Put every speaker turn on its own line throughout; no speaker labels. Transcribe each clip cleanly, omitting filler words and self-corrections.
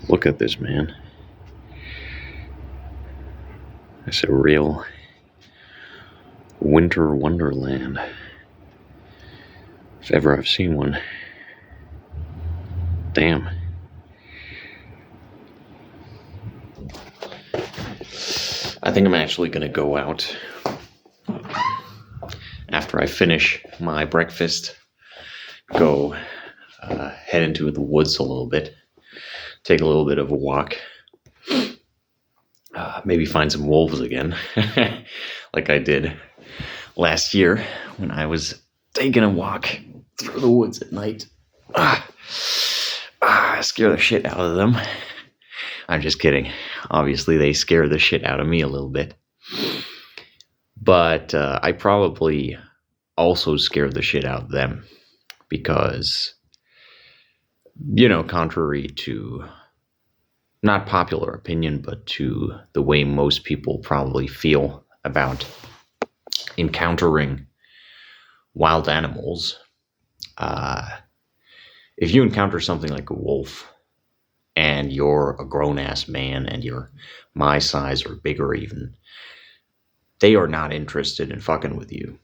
Look at this, man. It's a real winter wonderland. If ever I've seen one. Damn. I think I'm actually going to go out after I finish my breakfast. Go head into the woods a little bit. Take a little bit of a walk. Maybe find some wolves again. Like I did last year when I was taking a walk through the woods at night. Scare the shit out of them. I'm just kidding. Obviously, they scare the shit out of me a little bit. But I probably also scared the shit out of them because, contrary to not popular opinion, but to the way most people probably feel about encountering wild animals, if you encounter something like a wolf and you're a grown-ass man and you're my size or bigger even, they are not interested in fucking with you.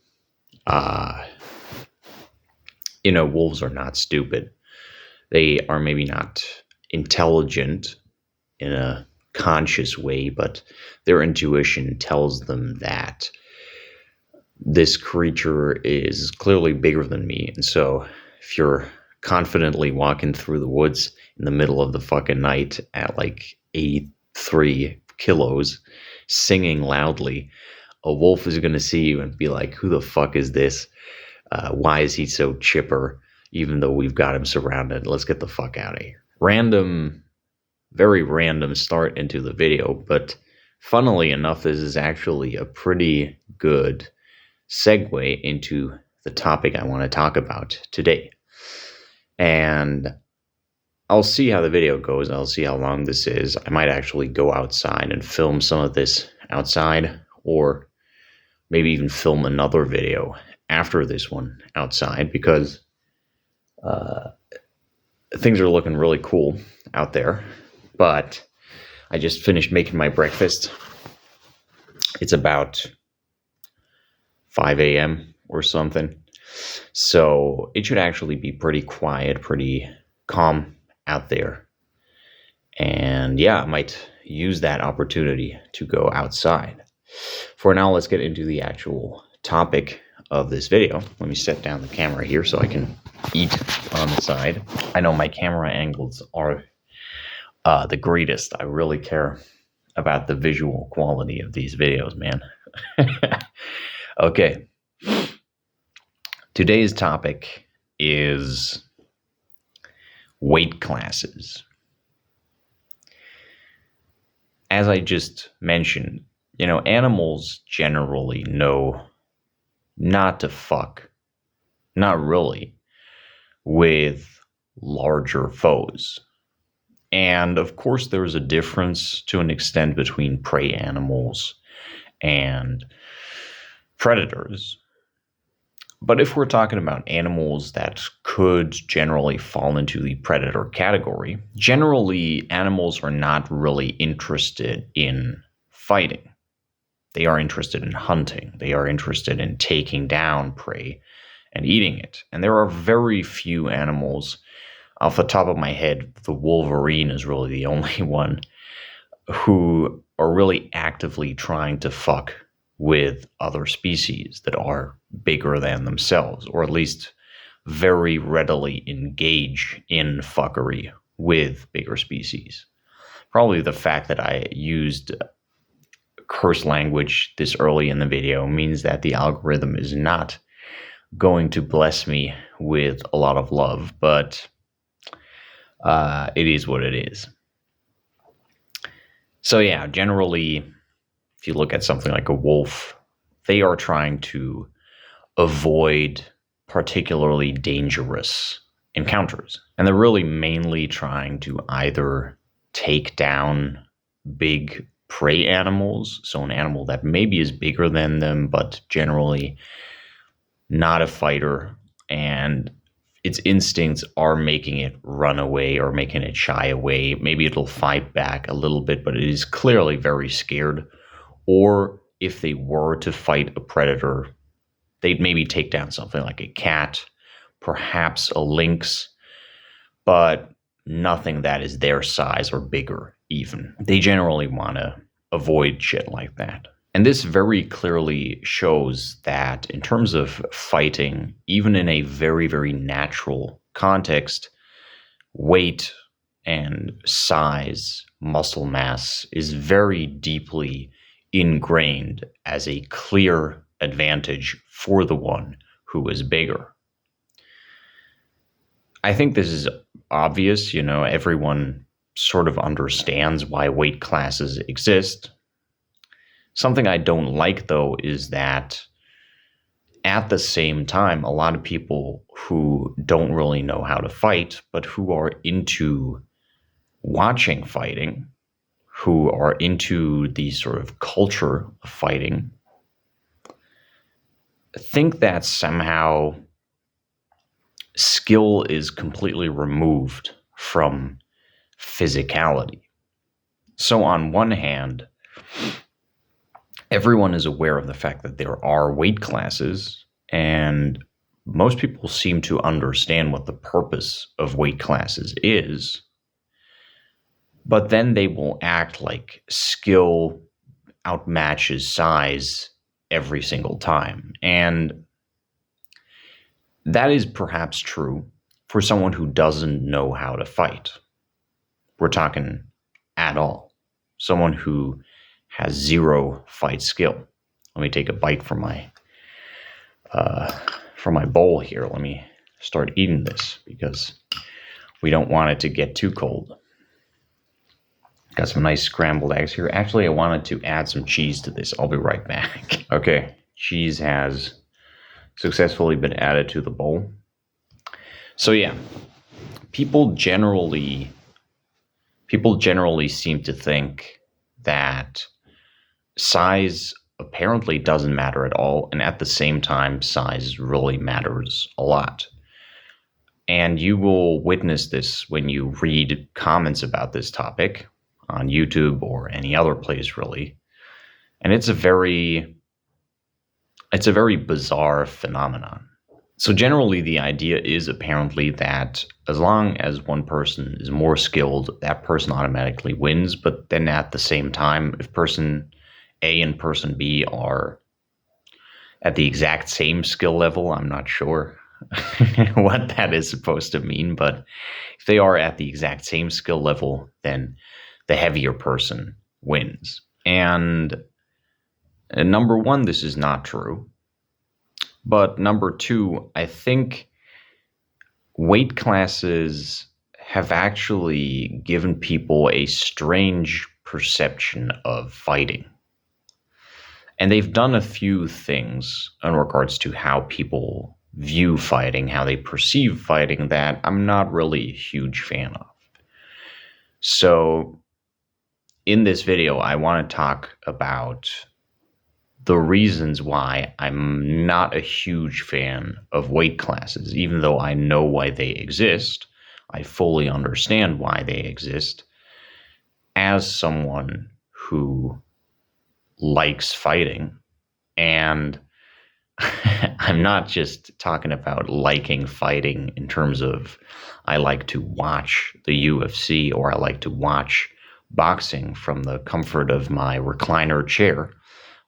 Wolves are not stupid. They are maybe not intelligent in a conscious way, but their intuition tells them that this creature is clearly bigger than me. And so if you're confidently walking through the woods in the middle of the fucking night at like 83 kilos, singing loudly, a wolf is going to see you and be like, who the fuck is this? Why is he so chipper, even though we've got him surrounded? Let's get the fuck out of here. Very random start into the video, but funnily enough, this is actually a pretty good segue into the topic I want to talk about today. And I'll see how the video goes. I'll see how long this is. I might actually go outside and film some of this outside, or maybe even film another video after this one outside, because things are looking really cool out there. But I just finished making my breakfast. It's about 5 a.m. or something. So it should actually be pretty quiet, pretty calm out there. And yeah, I might use that opportunity to go outside. For now, let's get into the actual topic of this video. Let me set down the camera here so I can eat on the side. I know my camera angles are the greatest. I really care about the visual quality of these videos, man. Okay. Today's topic is weight classes. As I just mentioned, animals generally know not to fuck, not really, with larger foes. And of course, there's a difference to an extent between prey animals and predators. But if we're talking about animals that could generally fall into the predator category, generally animals are not really interested in fighting. They are interested in hunting. They are interested in taking down prey and eating it. And there are very few animals. Off the top of my head, the wolverine is really the only one who are really actively trying to fuck with other species that are bigger than themselves, or at least very readily engage in fuckery with bigger species. Probably the fact that I used curse language this early in the video means that the algorithm is not going to bless me with a lot of love, but it is what it is. So yeah, generally, if you look at something like a wolf, they are trying to avoid particularly dangerous encounters. And they're really mainly trying to either take down big prey animals, so an animal that maybe is bigger than them, but generally not a fighter, and its instincts are making it run away or making it shy away. Maybe it'll fight back a little bit, but it is clearly very scared. Or if they were to fight a predator, they'd maybe take down something like a cat, perhaps a lynx, but nothing that is their size or bigger even. They generally want to avoid shit like that. And this very clearly shows that in terms of fighting, even in a very, very natural context, weight and size, muscle mass is very deeply ingrained as a clear advantage for the one who is bigger. I think this is obvious, everyone sort of understands why weight classes exist. Something I don't like, though, is that at the same time, a lot of people who don't really know how to fight, but who are into watching fighting, who are into the sort of culture of fighting, think that somehow skill is completely removed from physicality. So on one hand, everyone is aware of the fact that there are weight classes, and most people seem to understand what the purpose of weight classes is, but then they will act like skill outmatches size every single time. And that is perhaps true for someone who doesn't know how to fight. We're talking at all. Someone who has zero fight skill. Let me take a bite from my bowl here. Let me start eating this because we don't want it to get too cold. Got some nice scrambled eggs here. Actually, I wanted to add some cheese to this. I'll be right back. Okay, cheese has successfully been added to the bowl. So yeah, people generally seem to think that size apparently doesn't matter at all, and at the same time, size really matters a lot. And you will witness this when you read comments about this topic on YouTube or any other place, really. And it's a very bizarre phenomenon. So generally, the idea is apparently that as long as one person is more skilled, that person automatically wins. But then at the same time, if person A and person B are at the exact same skill level, I'm not sure what that is supposed to mean, but if they are at the exact same skill level, then the heavier person wins. And number one, this is not true. But number two, I think weight classes have actually given people a strange perception of fighting. And they've done a few things in regards to how people view fighting, how they perceive fighting, that I'm not really a huge fan of. So in this video, I want to talk about the reasons why I'm not a huge fan of weight classes. Even though I know why they exist, I fully understand why they exist. As someone who likes fighting, and I'm not just talking about liking fighting in terms of I like to watch the UFC or I like to watch boxing from the comfort of my recliner chair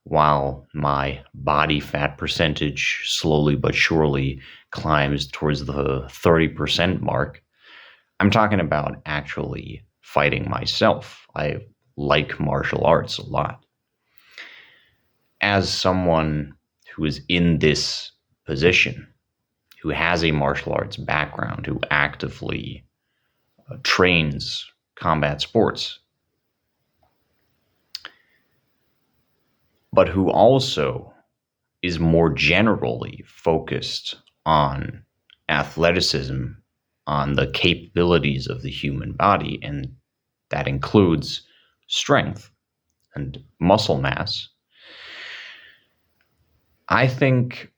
while my body fat percentage slowly but surely climbs towards the 30% mark. I'm talking about actually fighting myself. I like martial arts a lot. As someone who is in this position, who has a martial arts background, who actively trains combat sports, but who also is more generally focused on athleticism, on the capabilities of the human body, and that includes strength and muscle mass. I think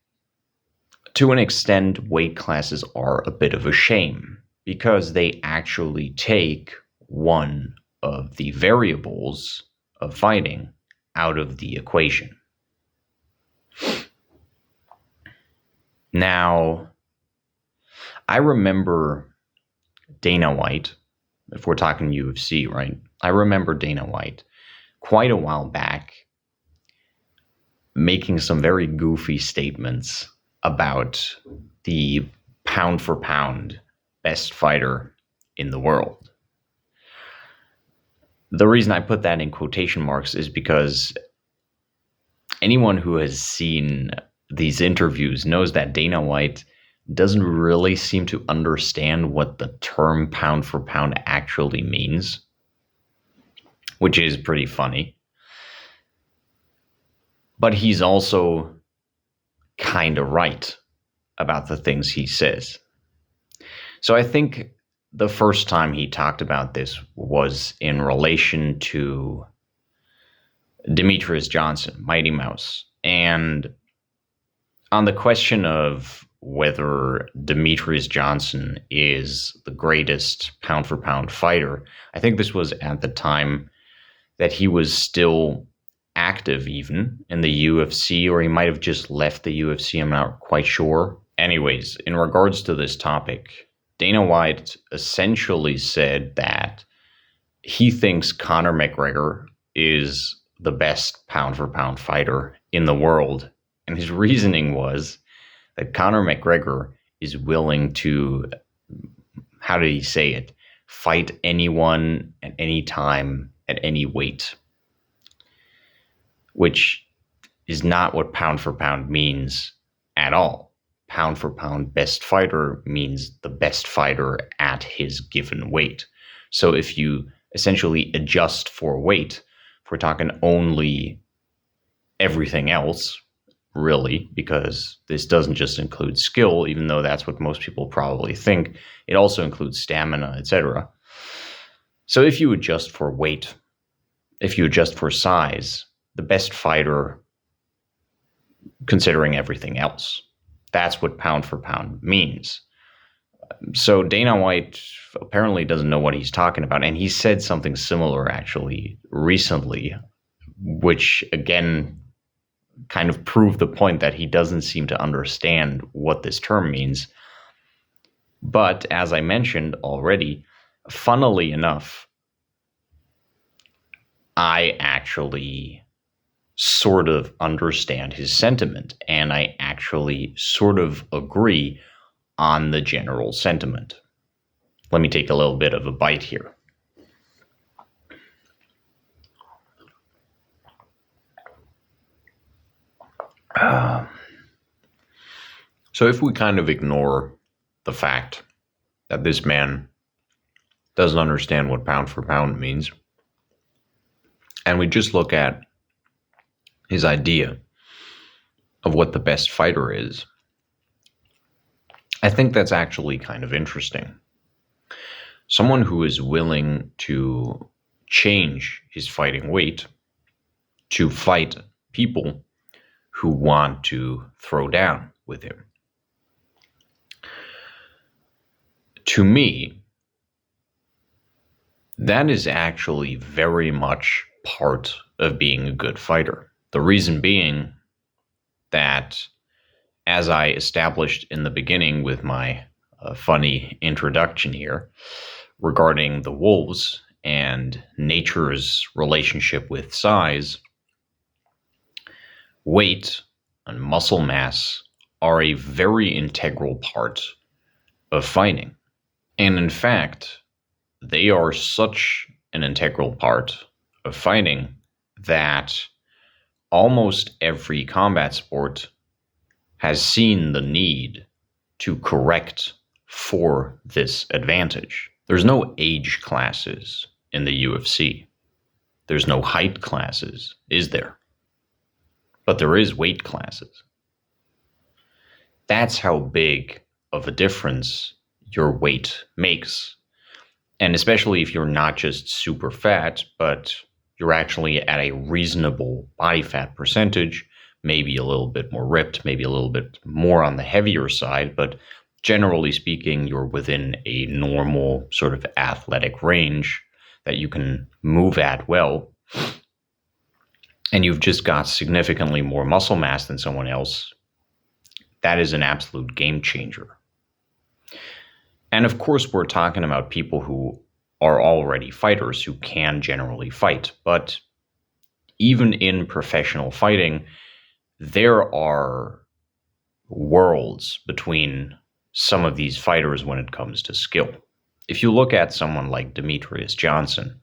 To an extent, weight classes are a bit of a shame because they actually take one of the variables of fighting out of the equation. Now, I remember Dana White, if we're talking UFC, right? I remember Dana White quite a while back making some very goofy statements about the pound for pound best fighter in the world. The reason I put that in quotation marks is because anyone who has seen these interviews knows that Dana White doesn't really seem to understand what the term pound for pound actually means, which is pretty funny. But he's also kind of right about the things he says. So I think the first time he talked about this was in relation to Demetrius Johnson, Mighty Mouse. And on the question of whether Demetrius Johnson is the greatest pound for pound fighter, I think this was at the time that he was still active even in the UFC, or he might have just left the UFC, I'm not quite sure. Anyways, in regards to this topic, Dana White essentially said that he thinks Conor McGregor is the best pound for pound fighter in the world. And his reasoning was that Conor McGregor is willing to, how did he say it, fight anyone at any time at any weight, which is not what pound for pound means at all. Pound for pound best fighter means the best fighter at his given weight. So if you essentially adjust for weight, if we're talking only everything else, really, because this doesn't just include skill, even though that's what most people probably think, it also includes stamina, etc. So if you adjust for weight, if you adjust for size, the best fighter, considering everything else, that's what pound for pound means. So Dana White apparently doesn't know what he's talking about, and he said something similar actually recently, which again kind of proved the point that he doesn't seem to understand what this term means. But as I mentioned already, funnily enough, I actually sort of understand his sentiment, and I actually sort of agree on the general sentiment. Let me take a little bit of a bite here. So if we kind of ignore the fact that this man doesn't understand what pound for pound means, and we just look at his idea of what the best fighter is, I think that's actually kind of interesting. Someone who is willing to change his fighting weight to fight people who want to throw down with him. To me, that is actually very much part of being a good fighter. The reason being that, as I established in the beginning with my funny introduction here regarding the wolves and nature's relationship with size, weight and muscle mass are a very integral part of fighting. And in fact, they are such an integral part of fighting that almost every combat sport has seen the need to correct for this advantage. There's no age classes in the UFC. There's no height classes, is there? But there is weight classes. That's how big of a difference your weight makes. And especially if you're not just super fat, but you're actually at a reasonable body fat percentage, maybe a little bit more ripped, maybe a little bit more on the heavier side, but generally speaking, you're within a normal sort of athletic range that you can move at well, and you've just got significantly more muscle mass than someone else, that is an absolute game changer. And of course, we're talking about people who are already fighters who can generally fight. But even in professional fighting, there are worlds between some of these fighters when it comes to skill. If you look at someone like Demetrius Johnson,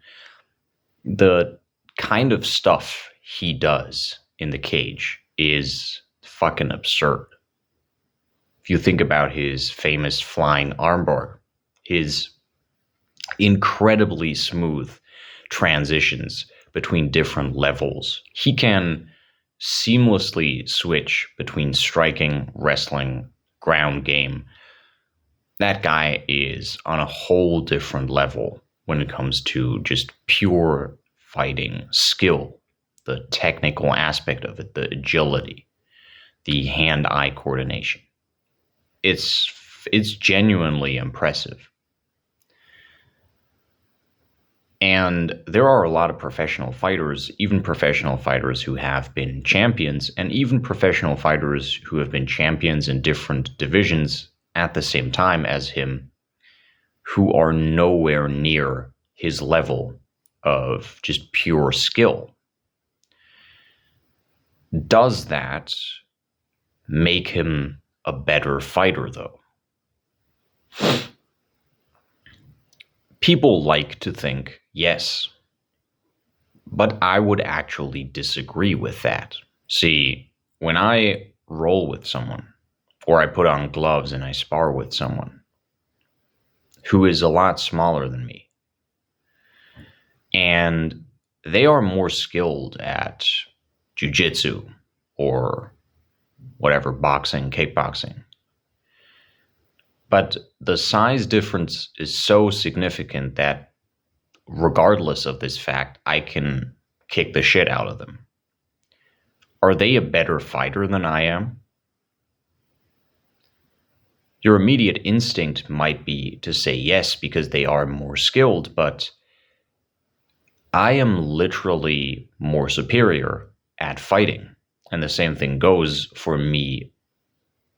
the kind of stuff he does in the cage is fucking absurd. If you think about his famous flying armbar, his incredibly smooth transitions between different levels, he can seamlessly switch between striking, wrestling, ground game. That guy is on a whole different level when it comes to just pure fighting skill, the technical aspect of it, the agility, the hand-eye coordination. It's genuinely impressive. And there are a lot of professional fighters, even professional fighters who have been champions, and even professional fighters who have been champions in different divisions at the same time as him, who are nowhere near his level of just pure skill. Does that make him a better fighter, though? People like to think yes, but I would actually disagree with that. See, when I roll with someone, or I put on gloves and I spar with someone who is a lot smaller than me, and they are more skilled at jiu-jitsu or whatever, boxing, kickboxing, but the size difference is so significant that regardless of this fact, I can kick the shit out of them. Are they a better fighter than I am? Your immediate instinct might be to say yes because they are more skilled, but I am literally more superior at fighting. And the same thing goes for me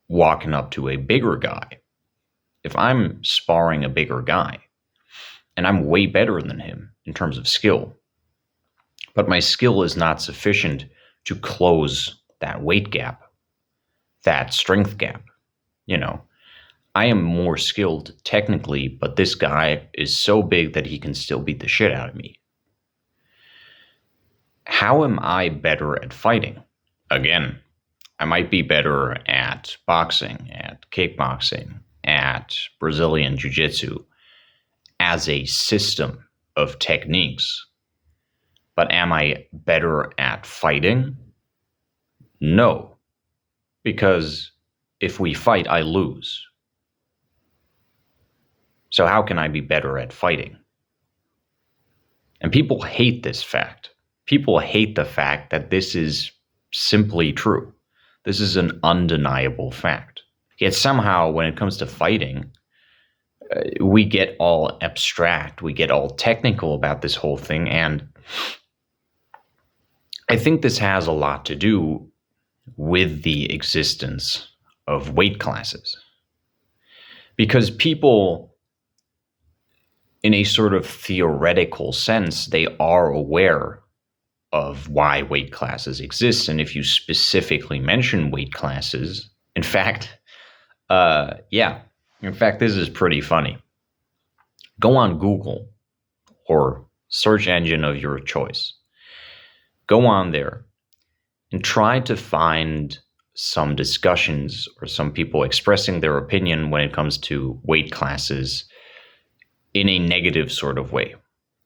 walking up to a bigger guy. If I'm sparring a bigger guy, and I'm way better than him in terms of skill, but my skill is not sufficient to close that weight gap, that strength gap, I am more skilled technically, but this guy is so big that he can still beat the shit out of me. How am I better at fighting? Again, I might be better at boxing, at kickboxing, at Brazilian Jiu-Jitsu as a system of techniques. But am I better at fighting? No. Because if we fight, I lose. So how can I be better at fighting? And people hate this fact. People hate the fact that this is simply true. This is an undeniable fact. Yet somehow, when it comes to fighting, we get all abstract, we get all technical about this whole thing. And I think this has a lot to do with the existence of weight classes. Because people, in a sort of theoretical sense, they are aware of why weight classes exist. And if you specifically mention weight classes, in fact, this is pretty funny. Go on Google or search engine of your choice. Go on there and try to find some discussions or some people expressing their opinion when it comes to weight classes in a negative sort of way,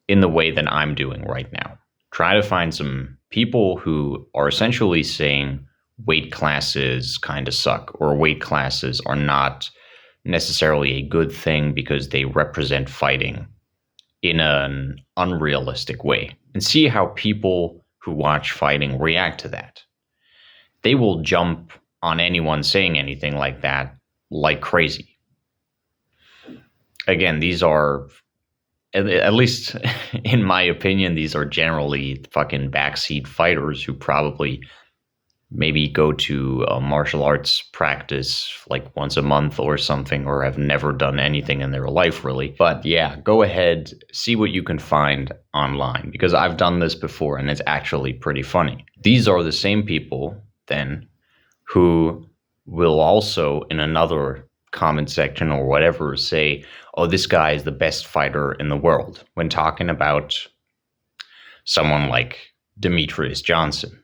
in the way that I'm doing right now. Try to find some people who are essentially saying weight classes kind of suck, or weight classes are not necessarily a good thing because they represent fighting in an unrealistic way, and see how people who watch fighting react to that. they will jump on anyone saying anything like that like crazy. Again, these are, at least in my opinion, these are generally fucking backseat fighters who probably maybe go to a martial arts practice like once a month or something, or have never done anything in their life really. But yeah, go ahead, see what you can find online, because I've done this before and it's actually pretty funny. These are the same people then who will also in another comment section or whatever say, oh, this guy is the best fighter in the world, when talking about someone like Demetrius Johnson.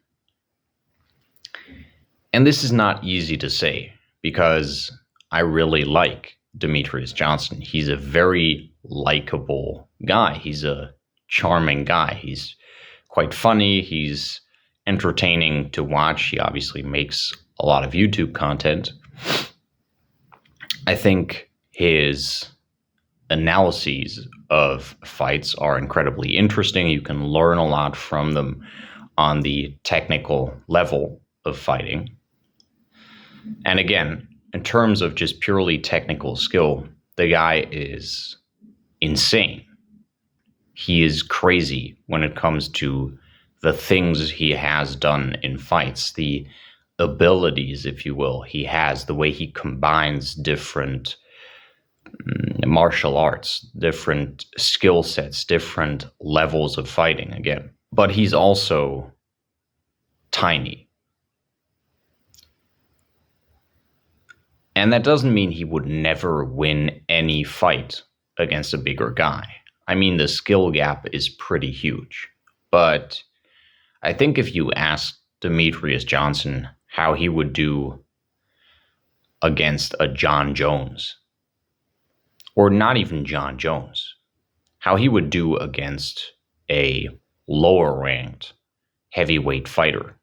And this is not easy to say, because I really like Demetrius Johnson. He's a very likable guy. He's a charming guy. He's quite funny. He's entertaining to watch. He obviously makes a lot of YouTube content. I think his analyses of fights are incredibly interesting. You can learn a lot from them on the technical level of fighting. And again, in terms of just purely technical skill, the guy is insane. He is crazy when it comes to the things he has done in fights, the abilities, if you will, he has, the way he combines different martial arts, different skill sets, different levels of fighting again. But he's also tiny. And that doesn't mean he would never win any fight against a bigger guy. I mean, the skill gap is pretty huge. But I think if you ask Demetrius Johnson how he would do against a John Jones, or not even John Jones, how he would do against a lower ranked heavyweight fighter,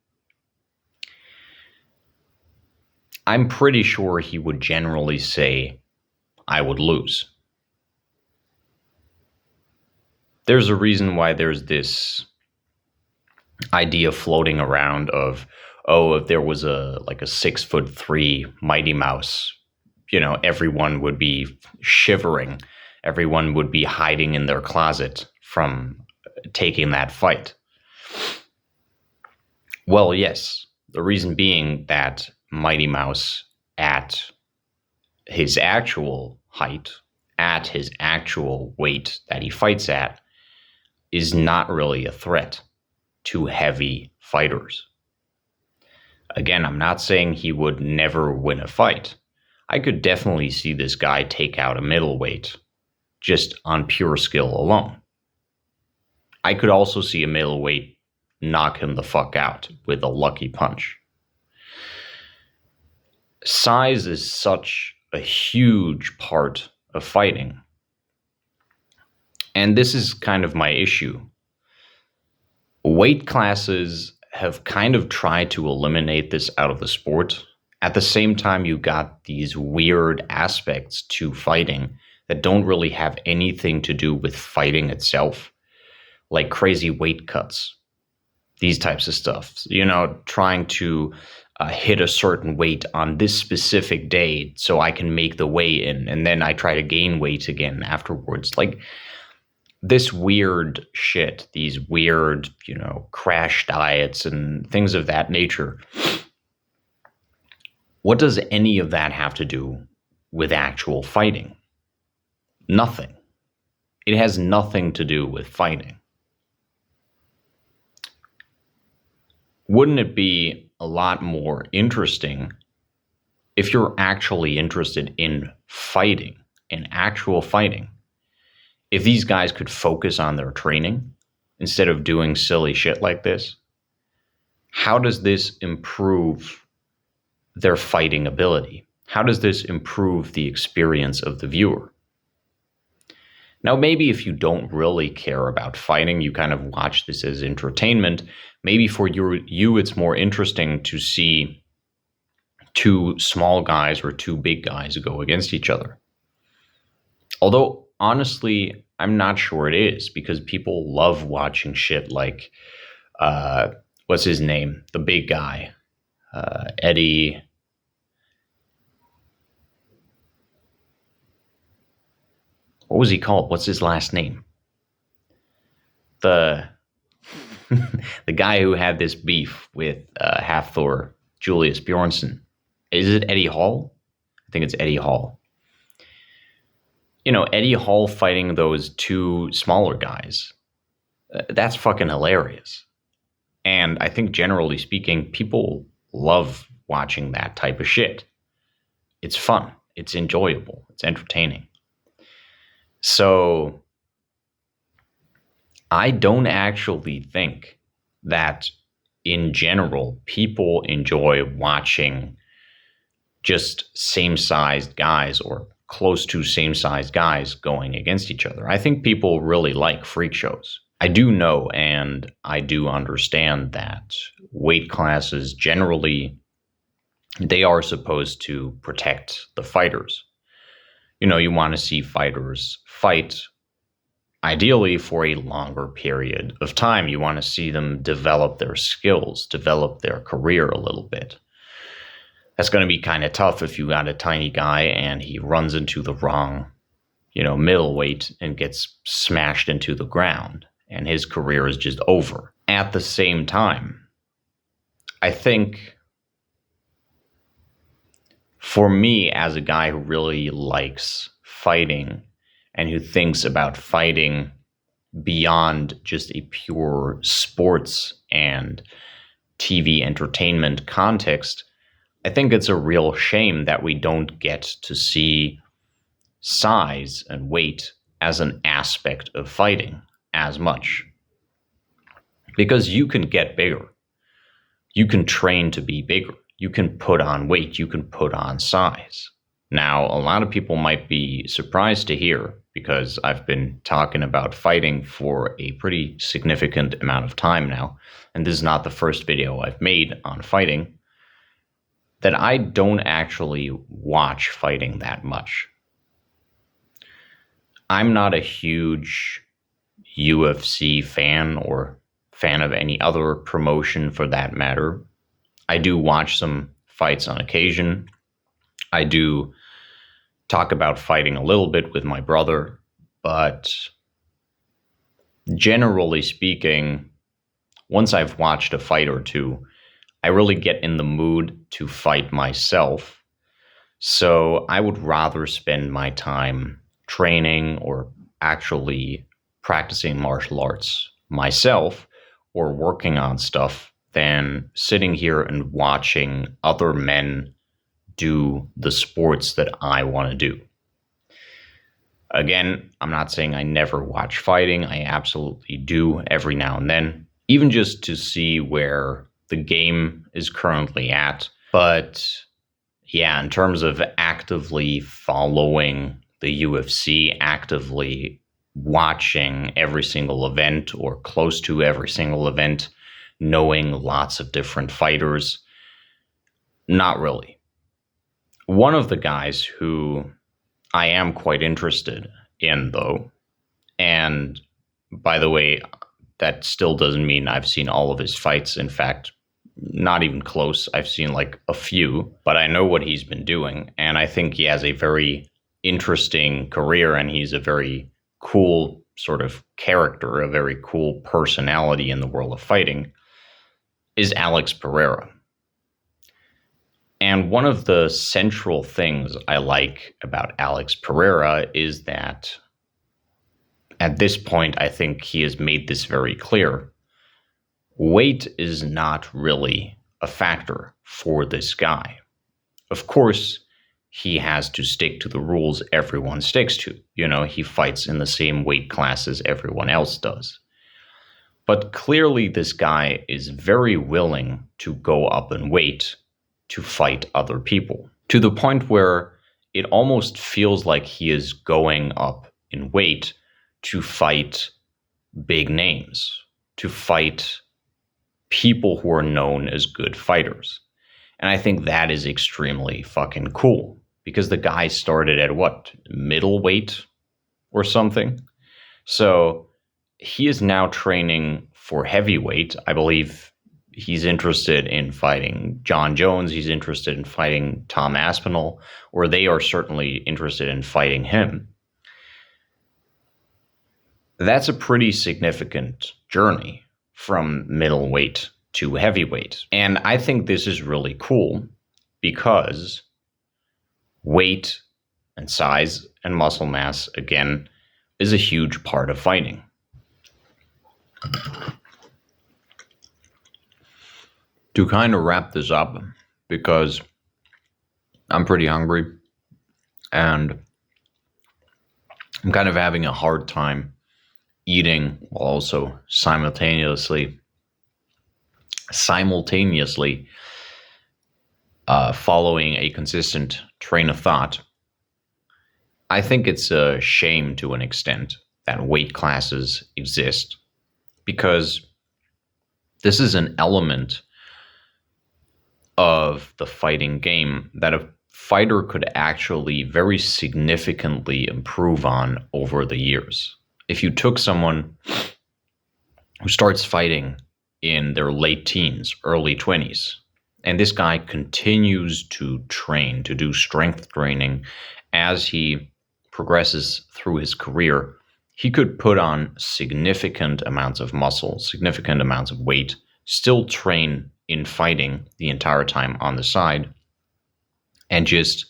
I'm pretty sure he would generally say, I would lose. There's a reason why there's this idea floating around of, oh, if there was a 6'3" Mighty Mouse, everyone would be shivering. Everyone would be hiding in their closet from taking that fight. Well, yes, the reason being that Mighty Mouse, at his actual height, at his actual weight that he fights at, is not really a threat to heavy fighters. Again, I'm not saying he would never win a fight. I could definitely see this guy take out a middleweight just on pure skill alone. I could also see a middleweight knock him the fuck out with a lucky punch. Size is such a huge part of fighting. And this is kind of my issue. Weight classes have kind of tried to eliminate this out of the sport. At the same time, you got these weird aspects to fighting that don't really have anything to do with fighting itself, like crazy weight cuts, these types of stuff. Trying to hit a certain weight on this specific day so I can make the weigh-in, and then I try to gain weight again afterwards. Like this weird shit, these weird, crash diets and things of that nature. What does any of that have to do with actual fighting? Nothing. It has nothing to do with fighting. Wouldn't it be a lot more interesting if you're actually interested in fighting, in actual fighting, if these guys could focus on their training instead of doing silly shit like this? How does this improve their fighting ability? How does this improve the experience of the viewer? Now, maybe if you don't really care about fighting, you kind of watch this as entertainment. Maybe for you, it's more interesting to see two small guys or two big guys go against each other. Although, honestly, I'm not sure it is, because people love watching shit like, what's his name? The big guy. Eddie. What was he called? What's his last name? The the guy who had this beef with Hathor, Julius Bjornsson. Is it Eddie Hall? I think it's Eddie Hall. Eddie Hall fighting those two smaller guys. That's fucking hilarious. And I think generally speaking, people love watching that type of shit. It's fun. It's enjoyable. It's entertaining. So I don't actually think that in general, people enjoy watching just same-sized guys or close to same-sized guys going against each other. I think people really like freak shows. I do know and I do understand that weight classes generally, they are supposed to protect the fighters. You want to see fighters fight ideally for a longer period of time. You want to see them develop their skills, develop their career a little bit. That's going to be kind of tough if you got a tiny guy and he runs into the wrong, middleweight and gets smashed into the ground and his career is just over. At the same time, I think for me as a guy who really likes fighting and who thinks about fighting beyond just a pure sports and TV entertainment context, I think it's a real shame that we don't get to see size and weight as an aspect of fighting as much. Because you can get bigger. You can train to be bigger. You can put on weight. You can put on size. Now, a lot of people might be surprised to hear, because I've been talking about fighting for a pretty significant amount of time now, and this is not the first video I've made on fighting, that I don't actually watch fighting that much. I'm not a huge UFC fan or fan of any other promotion for that matter. I do watch some fights on occasion. I do talk about fighting a little bit with my brother, but generally speaking, once I've watched a fight or two, I really get in the mood to fight myself. So I would rather spend my time training or actually practicing martial arts myself or working on stuff than sitting here and watching other men do the sports that I want to do. Again, I'm not saying I never watch fighting. I absolutely do every now and then, even just to see where the game is currently at. But yeah, in terms of actively following the UFC, actively watching every single event or close to every single event, knowing lots of different fighters, not really. One of the guys who I am quite interested in, though, and by the way, that still doesn't mean I've seen all of his fights. In fact, not even close. I've seen like a few, but I know what he's been doing, and I think he has a very interesting career, and he's a very cool sort of character, a very cool personality in the world of fighting, is Alex Pereira. And one of the central things I like about Alex Pereira is that at this point, I think he has made this very clear. Weight is not really a factor for this guy. Of course, he has to stick to the rules everyone sticks to. He fights in the same weight class as everyone else does. But clearly, this guy is very willing to go up in weight to fight other people, to the point where it almost feels like he is going up in weight to fight big names, to fight people who are known as good fighters. And I think that is extremely fucking cool, because the guy started at what, middleweight or something? So he is now training for heavyweight. I believe He's interested in fighting John Jones. He's interested in fighting Tom Aspinall, or they are certainly interested in fighting him. That's a pretty significant journey from middleweight to heavyweight. And I think this is really cool because weight and size and muscle mass, again, is a huge part of fighting. To kind of wrap this up, because I'm pretty hungry and I'm kind of having a hard time eating while also simultaneously following a consistent train of thought. I think it's a shame to an extent that weight classes exist, because this is an element of the fighting game that a fighter could actually very significantly improve on over the years. If you took someone who starts fighting in their late teens, early 20s, and this guy continues to train, to do strength training as he progresses through his career, he could put on significant amounts of muscle, significant amounts of weight, still train in fighting the entire time on the side, and just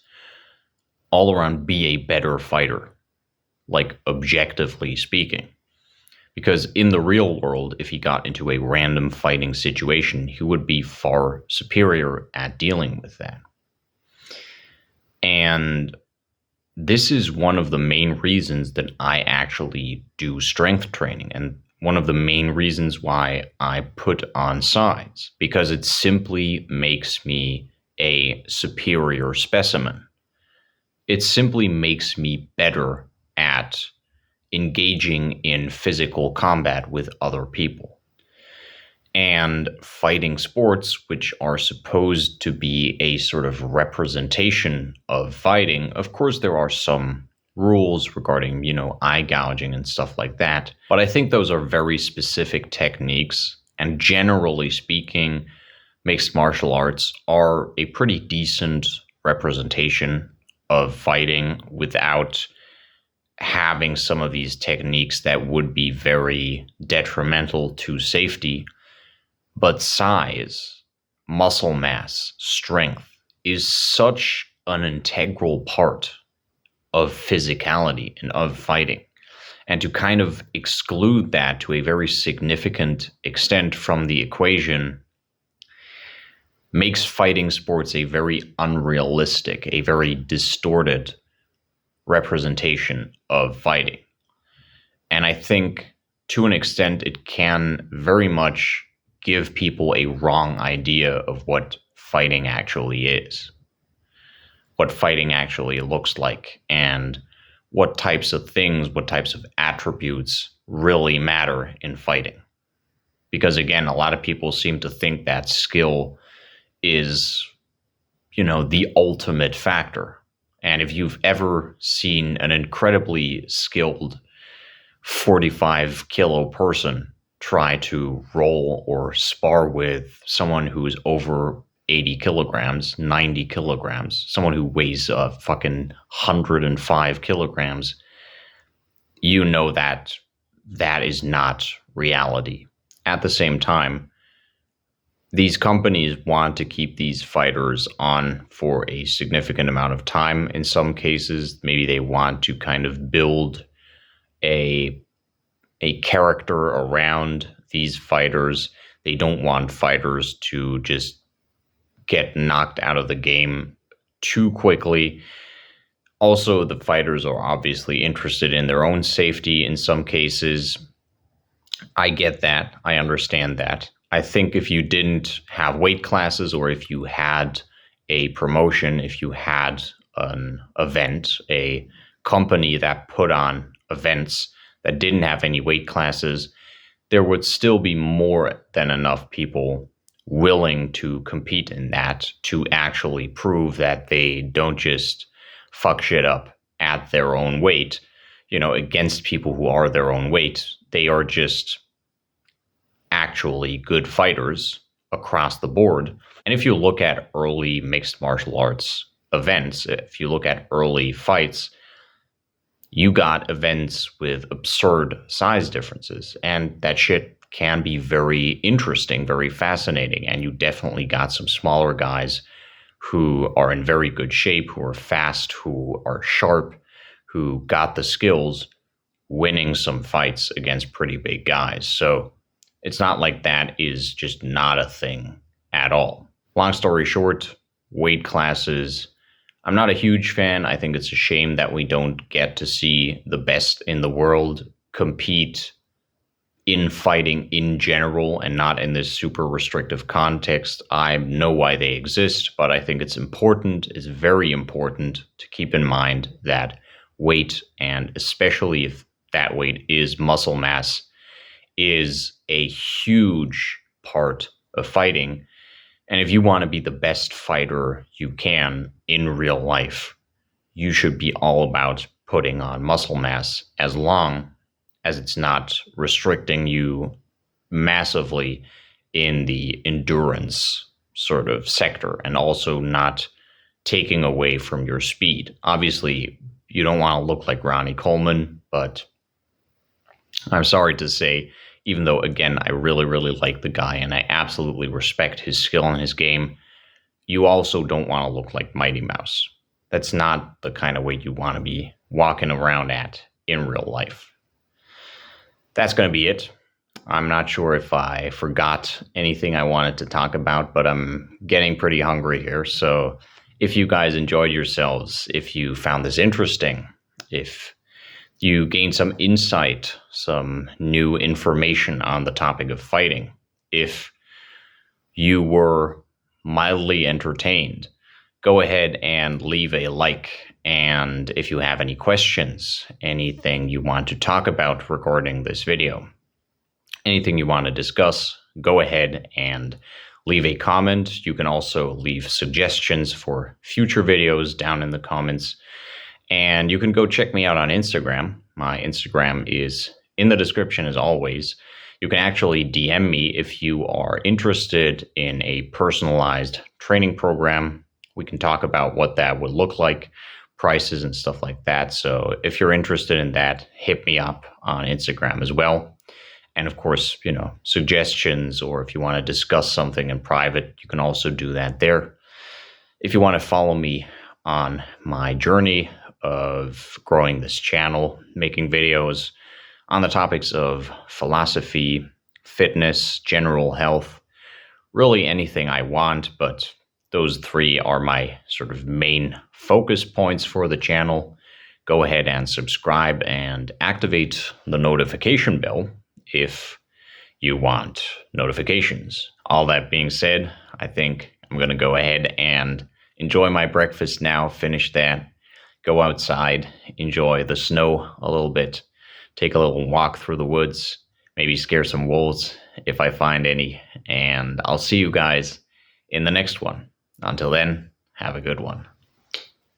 all around be a better fighter, like objectively speaking. Because in the real world, if he got into a random fighting situation, he would be far superior at dealing with that. And this is one of the main reasons that I actually do strength training, and one of the main reasons why I put on size, because it simply makes me a superior specimen. It simply makes me better at engaging in physical combat with other people. And fighting sports, which are supposed to be a sort of representation of fighting, of course there are some rules regarding, eye gouging and stuff like that. But I think those are very specific techniques. And generally speaking, mixed martial arts are a pretty decent representation of fighting without having some of these techniques that would be very detrimental to safety. But size, muscle mass, strength is such an integral part of physicality and of fighting. And to kind of exclude that to a very significant extent from the equation makes fighting sports a very unrealistic, a very distorted representation of fighting. And I think to an extent it can very much give people a wrong idea of what fighting actually is, what fighting actually looks like, and what types of things, what types of attributes really matter in fighting. Because again, a lot of people seem to think that skill is, the ultimate factor. And if you've ever seen an incredibly skilled 45 kilo person try to roll or spar with someone who's over 80 kilograms, 90 kilograms, someone who weighs fucking 105 kilograms, you know that that is not reality. At the same time, these companies want to keep these fighters on for a significant amount of time. In some cases, maybe they want to kind of build a character around these fighters. They don't want fighters to just get knocked out of the game too quickly. Also, the fighters are obviously interested in their own safety in some cases. I get that. I understand that. I think if you didn't have weight classes, or if you had a promotion, if you had an event, a company that put on events that didn't have any weight classes, there would still be more than enough people willing to compete in that to actually prove that they don't just fuck shit up at their own weight, against people who are their own weight. They are just actually good fighters across the board. And if you look at early mixed martial arts events, if you look at early fights, you got events with absurd size differences. And that shit can be very interesting, very fascinating. And you definitely got some smaller guys who are in very good shape, who are fast, who are sharp, who got the skills winning some fights against pretty big guys. So it's not like that is just not a thing at all. Long story short, weight classes, I'm not a huge fan. I think it's a shame that we don't get to see the best in the world compete in fighting in general and not in this super restrictive context. I know why they exist, but I think it's very important to keep in mind that weight, and especially if that weight is muscle mass, is a huge part of fighting. And if you want to be the best fighter you can in real life, you should be all about putting on muscle mass, as long as it's not restricting you massively in the endurance sort of sector, and also not taking away from your speed. Obviously, you don't want to look like Ronnie Coleman, but I'm sorry to say, even though, again, I really, really like the guy and I absolutely respect his skill and his game, you also don't want to look like Mighty Mouse. That's not the kind of weight you want to be walking around at in real life. That's going to be it. I'm not sure if I forgot anything I wanted to talk about, but I'm getting pretty hungry here. So if you guys enjoyed yourselves, if you found this interesting, if you gained some insight, some new information on the topic of fighting, if you were mildly entertained, go ahead and leave a like. And if you have any questions, anything you want to talk about regarding this video, anything you want to discuss, go ahead and leave a comment. You can also leave suggestions for future videos down in the comments. And you can go check me out on Instagram. My Instagram is in the description as always. You can actually DM me if you are interested in a personalized training program. We can talk about what that would look like, prices and stuff like that. So if you're interested in that, hit me up on Instagram as well. And of course, suggestions, or if you want to discuss something in private, you can also do that there. If you want to follow me on my journey of growing this channel, making videos on the topics of philosophy, fitness, general health, really anything I want, but those three are my sort of main focus points for the channel. Go ahead and subscribe and activate the notification bell if you want notifications. All that being said, I think I'm going to go ahead and enjoy my breakfast now, finish that, go outside, enjoy the snow a little bit, take a little walk through the woods, maybe scare some wolves if I find any, and I'll see you guys in the next one. Until then, have a good one.